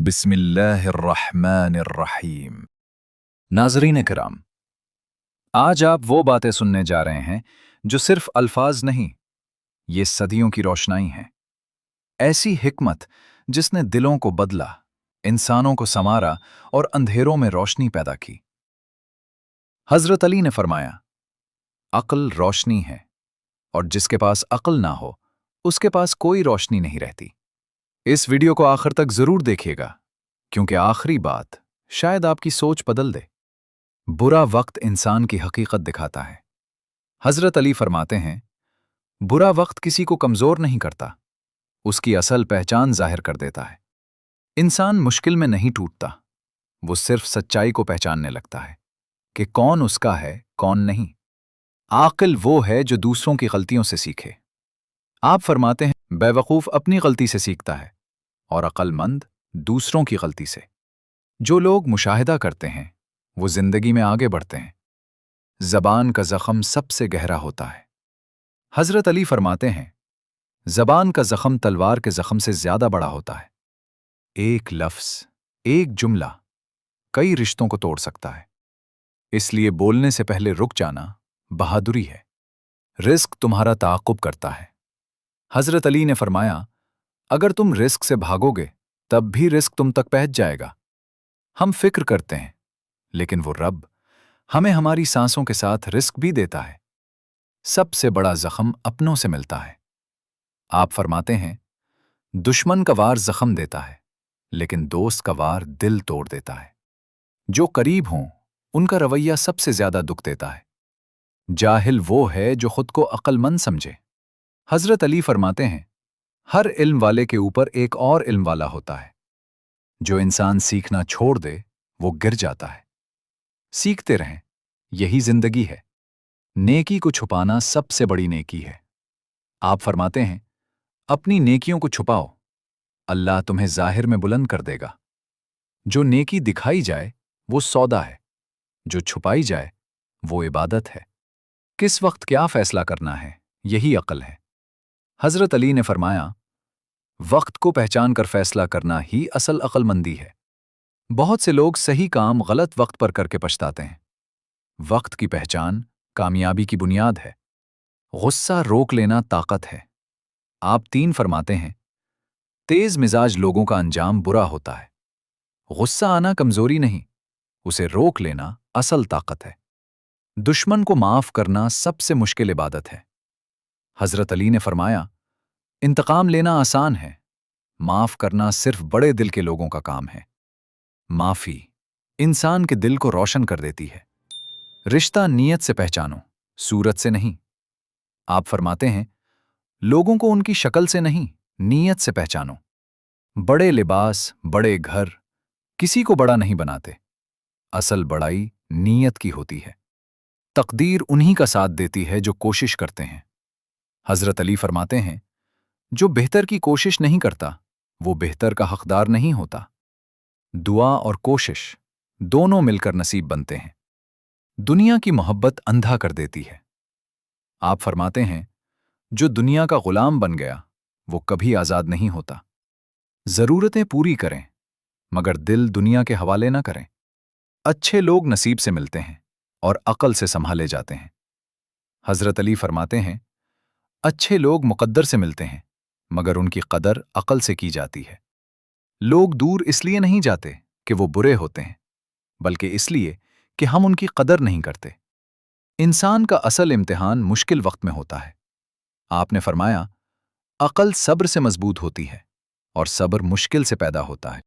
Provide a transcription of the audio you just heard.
बिस्मिल्लाहिर्रहमानिर्रहीम। नाज़रीन किराम, आज आप वो बातें सुनने जा रहे हैं जो सिर्फ अल्फाज नहीं, ये सदियों की रोशनाई हैं। ऐसी हिकमत जिसने दिलों को बदला, इंसानों को संवारा और अंधेरों में रोशनी पैदा की। हज़रत अली ने फरमाया, अक्ल रोशनी है और जिसके पास अक्ल ना हो उसके पास कोई रोशनी नहीं रहती। इस वीडियो को आखिर तक जरूर देखिएगा, क्योंकि आखिरी बात शायद आपकी सोच बदल दे। बुरा वक्त इंसान की हकीकत दिखाता है। हजरत अली फरमाते हैं, बुरा वक्त किसी को कमजोर नहीं करता, उसकी असल पहचान जाहिर कर देता है। इंसान मुश्किल में नहीं टूटता, वो सिर्फ सच्चाई को पहचानने लगता है कि कौन उसका है, कौन नहीं। आकिल वो है जो दूसरों की गलतियों से सीखे। आप फरमाते हैं, बेवकूफ अपनी गलती से सीखता है और अक्लमंद दूसरों की गलती से। जो लोग मुशाहिदा करते हैं वो जिंदगी में आगे बढ़ते हैं। जबान का जख्म सबसे गहरा होता है। हजरत अली फरमाते हैं, जबान का जख्म तलवार के जख्म से ज्यादा बड़ा होता है। एक लफ्ज, एक जुमला कई रिश्तों को तोड़ सकता है। इसलिए बोलने से पहले रुक जाना बहादुरी है। रिस्क तुम्हारा ताक़ुब करता है। हजरत अली ने फरमाया, अगर तुम रिस्क से भागोगे तब भी रिस्क तुम तक पहुंच जाएगा। हम फिक्र करते हैं, लेकिन वो रब हमें हमारी सांसों के साथ रिस्क भी देता है। सबसे बड़ा जख्म अपनों से मिलता है। आप फरमाते हैं, दुश्मन का वार जख्म देता है, लेकिन दोस्त का वार दिल तोड़ देता है। जो करीब हों उनका रवैया सबसे ज्यादा दुख देता है। जाहिल वो है जो खुद को अक्लमंद समझे। हजरत अली फरमाते हैं, हर इल्म वाले के ऊपर एक और इल्म वाला होता है। जो इंसान सीखना छोड़ दे वो गिर जाता है। सीखते रहें, यही जिंदगी है। नेकी को छुपाना सबसे बड़ी नेकी है। आप फरमाते हैं, अपनी नेकियों को छुपाओ, अल्लाह तुम्हें जाहिर में बुलंद कर देगा। जो नेकी दिखाई जाए वो सौदा है, जो छुपाई जाए वो इबादत है। किस वक्त क्या फैसला करना है, यही अक्ल है। हजरत अली ने फरमाया, वक्त को पहचान कर फैसला करना ही असल अक्लमंदी है। बहुत से लोग सही काम गलत वक्त पर करके पछताते हैं। वक्त की पहचान कामयाबी की बुनियाद है। गुस्सा रोक लेना ताकत है। आप 3 फरमाते हैं, तेज मिजाज लोगों का अंजाम बुरा होता है। गुस्सा आना कमजोरी नहीं, उसे रोक लेना असल ताकत है। दुश्मन को माफ करना सबसे मुश्किल इबादत है। हजरत अली ने फरमाया, इंतकाम लेना आसान है, माफ करना सिर्फ बड़े दिल के लोगों का काम है। माफी इंसान के दिल को रोशन कर देती है। रिश्ता नीयत से पहचानो, सूरत से नहीं। आप फरमाते हैं, लोगों को उनकी शक्ल से नहीं, नीयत से पहचानो। बड़े लिबास, बड़े घर किसी को बड़ा नहीं बनाते। असल बड़ाई नीयत की होती है। तकदीर उन्हीं का साथ देती है जो कोशिश करते हैं। हजरत अली फरमाते हैं, जो बेहतर की कोशिश नहीं करता वो बेहतर का हकदार नहीं होता। दुआ और कोशिश दोनों मिलकर नसीब बनते हैं। दुनिया की मोहब्बत अंधा कर देती है। आप फरमाते हैं, जो दुनिया का गुलाम बन गया वो कभी आजाद नहीं होता। जरूरतें पूरी करें मगर दिल दुनिया के हवाले ना करें। अच्छे लोग नसीब से मिलते हैं और अक्ल से संभाले जाते हैं। हजरत अली फरमाते हैं, अच्छे लोग मुकद्दर से मिलते हैं मगर उनकी कदर अक्ल से की जाती है। लोग दूर इसलिए नहीं जाते कि वो बुरे होते हैं, बल्कि इसलिए कि हम उनकी कदर नहीं करते। इंसान का असल इम्तिहान मुश्किल वक्त में होता है। आपने फरमाया, अक्ल सब्र से मजबूत होती है और सब्र मुश्किल से पैदा होता है।